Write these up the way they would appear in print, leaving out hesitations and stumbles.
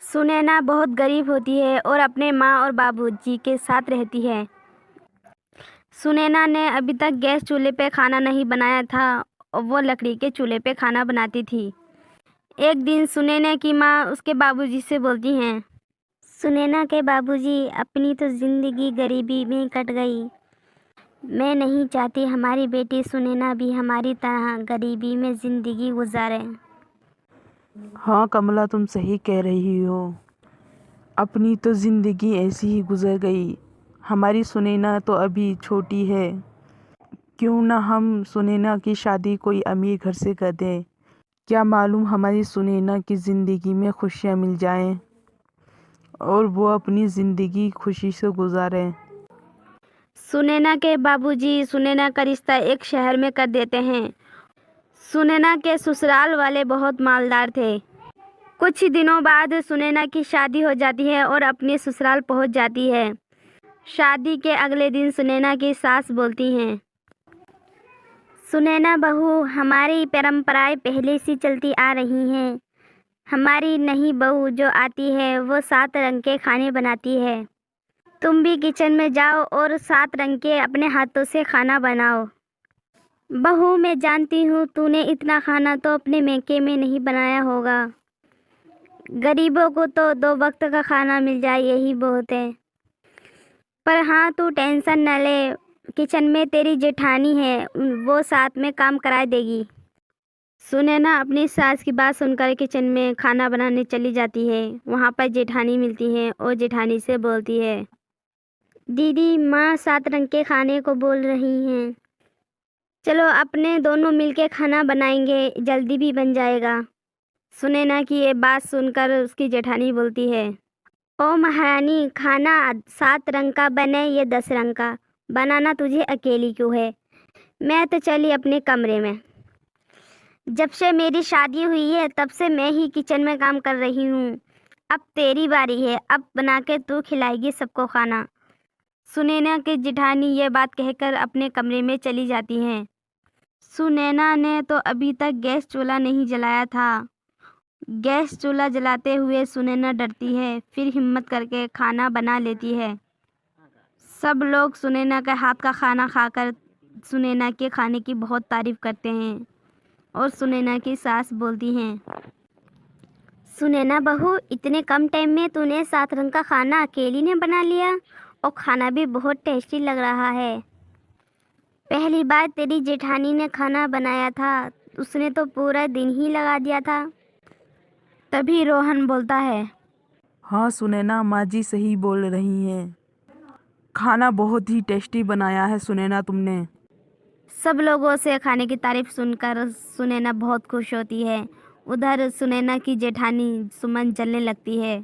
सुनैना बहुत गरीब होती है और अपने माँ और बाबूजी के साथ रहती है। सुनैना ने अभी तक गैस चूल्हे पे खाना नहीं बनाया था और वो लकड़ी के चूल्हे पे खाना बनाती थी। एक दिन सुनैना की माँ उसके बाबूजी से बोलती हैं, सुनैना के बाबूजी, अपनी तो ज़िंदगी गरीबी में कट गई। मैं नहीं चाहती हमारी बेटी सुनैना भी हमारी तरह गरीबी में ज़िंदगी गुजारे। हाँ कमला, तुम सही कह रही हो। अपनी तो ज़िंदगी ऐसी ही गुजर गई। हमारी सुनैना तो अभी छोटी है। क्यों ना हम सुनैना की शादी कोई अमीर घर से कर दें। क्या मालूम हमारी सुनैना की ज़िंदगी में खुशियाँ मिल जाएं और वो अपनी ज़िंदगी खुशी से गुजारें। सुनैना के बाबूजी सुनैना का रिश्ता एक शहर में कर देते हैं। सुनैना के ससुराल वाले बहुत मालदार थे। कुछ ही दिनों बाद सुनैना की शादी हो जाती है और अपने ससुराल पहुंच जाती है। शादी के अगले दिन सुनैना की सास बोलती हैं, सुनैना बहू, हमारी परंपराएं पहले से चलती आ रही हैं। हमारी नई बहू जो आती है वो 7 रंग के खाने बनाती है। तुम भी किचन में जाओ और 7 रंग के अपने हाथों से खाना बनाओ। बहू, मैं जानती हूँ तूने इतना खाना तो अपने मैके में नहीं बनाया होगा। गरीबों को तो 2 वक्त का खाना मिल जाए यही बहुत है। पर हाँ, तू टेंशन न ले, किचन में तेरी जेठानी है, वो साथ में काम करा देगी। सुनैना अपनी सास की बात सुनकर किचन में खाना बनाने चली जाती है। वहाँ पर जेठानी मिलती है और जेठानी से बोलती है, दीदी, माँ 7 रंग के खाने को बोल रही हैं। चलो अपने दोनों मिलके खाना बनाएंगे, जल्दी भी बन जाएगा। सुनैना की ये बात सुनकर उसकी जेठानी बोलती है, ओ महारानी, खाना 7 रंग का बने या 10 रंग का, बनाना तुझे अकेली क्यों है। मैं तो चली अपने कमरे में। जब से मेरी शादी हुई है तब से मैं ही किचन में काम कर रही हूँ। अब तेरी बारी है, अब बना के तू खिलाएगी सबको खाना। सुनैना की जेठानी ये बात कहकर अपने कमरे में चली जाती हैं। सुनैना ने तो अभी तक गैस चूल्हा नहीं जलाया था। गैस चूल्हा जलाते हुए सुनैना डरती है, फिर हिम्मत करके खाना बना लेती है। सब लोग सुनैना के हाथ का खाना खाकर सुनैना के खाने की बहुत तारीफ करते हैं और सुनैना की सास बोलती हैं, सुनैना बहू, इतने कम टाइम में तूने 7 रंग का खाना अकेली ने बना लिया और खाना भी बहुत टेस्टी लग रहा है। पहली बार तेरी जेठानी ने खाना बनाया था, उसने तो पूरा दिन ही लगा दिया था। तभी रोहन बोलता है, हाँ सुनैना, माँ जी सही बोल रही हैं। खाना बहुत ही टेस्टी बनाया है सुनैना तुमने। सब लोगों से खाने की तारीफ सुनकर सुनैना बहुत खुश होती है। उधर सुनैना की जेठानी सुमन जलने लगती है।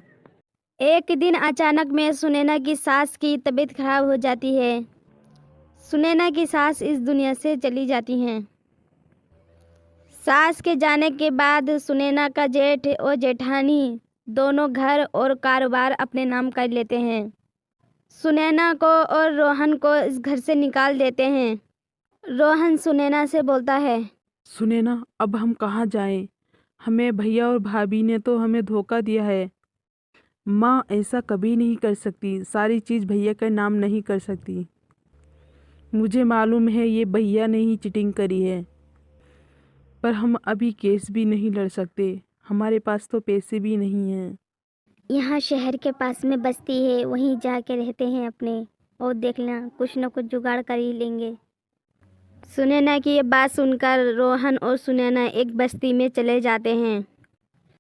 एक दिन अचानक में सुनैना की सास की तबीयत खराब हो जाती है। सुनैना की सास इस दुनिया से चली जाती हैं। सास के जाने के बाद सुनैना का जेठ और जेठानी दोनों घर और कारोबार अपने नाम कर लेते हैं। सुनैना को और रोहन को इस घर से निकाल देते हैं। रोहन सुनैना से बोलता है, सुनैना, अब हम कहाँ जाएं? हमें भैया और भाभी ने तो हमें धोखा दिया है। माँ ऐसा कभी नहीं कर सकती, सारी चीज़ भैया के नाम नहीं कर सकती। मुझे मालूम है ये भैया ने ही चीटिंग करी है, पर हम अभी केस भी नहीं लड़ सकते। हमारे पास तो पैसे भी नहीं हैं। यहाँ शहर के पास में बस्ती है, वहीं जाके रहते हैं अपने, और देखना कुछ न कुछ जुगाड़ कर ही लेंगे। सुनैना की ये बात सुनकर रोहन और सुनैना एक बस्ती में चले जाते हैं।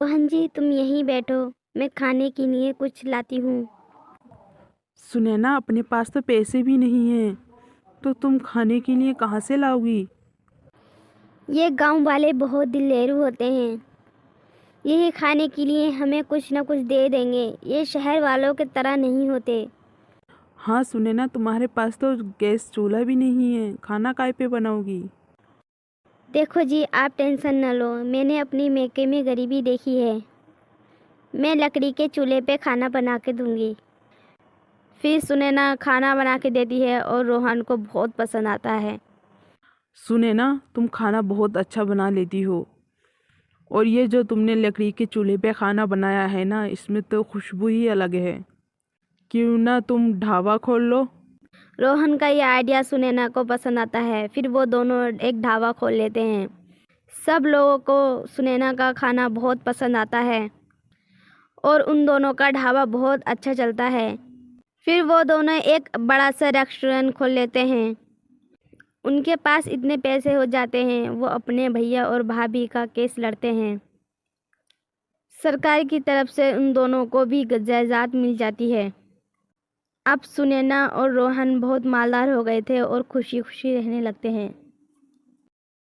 रोहन जी, तुम यहीं बैठो, मैं खाने के लिए कुछ लाती हूँ। सुनैना, अपने पास तो पैसे भी नहीं हैं, तो तुम खाने के लिए कहाँ से लाओगी? ये गांव वाले बहुत दिलेरू होते हैं, यही खाने के लिए हमें कुछ न कुछ दे देंगे। ये शहर वालों की तरह नहीं होते। हाँ सुनैना, तुम्हारे पास तो गैस चूल्हा भी नहीं है, खाना काय पे बनाओगी? देखो जी, आप टेंशन न लो, मैंने अपनी मैके में गरीबी देखी है। मैं लकड़ी के चूल्हे पे खाना बना के दूंगी। फिर सुनैना खाना बना के देती है और रोहन को बहुत पसंद आता है। सुनैना, तुम खाना बहुत अच्छा बना लेती हो। और ये जो तुमने लकड़ी के चूल्हे पे खाना बनाया है ना, इसमें तो खुशबू ही अलग है। क्यों ना तुम ढाबा खोल लो। रोहन का यह आइडिया सुनैना को पसंद आता है। फिर वो दोनों एक ढाबा खोल लेते हैं। सब लोगों को सुनैना का खाना बहुत पसंद आता है और उन दोनों का ढाबा बहुत अच्छा चलता है। फिर वो दोनों एक बड़ा सा रेस्टोरेंट खोल लेते हैं। उनके पास इतने पैसे हो जाते हैं, वो अपने भैया और भाभी का केस लड़ते हैं। सरकार की तरफ से उन दोनों को भी जायदाद मिल जाती है। अब सुनैना और रोहन बहुत मालदार हो गए थे और खुशी खुशी रहने लगते हैं।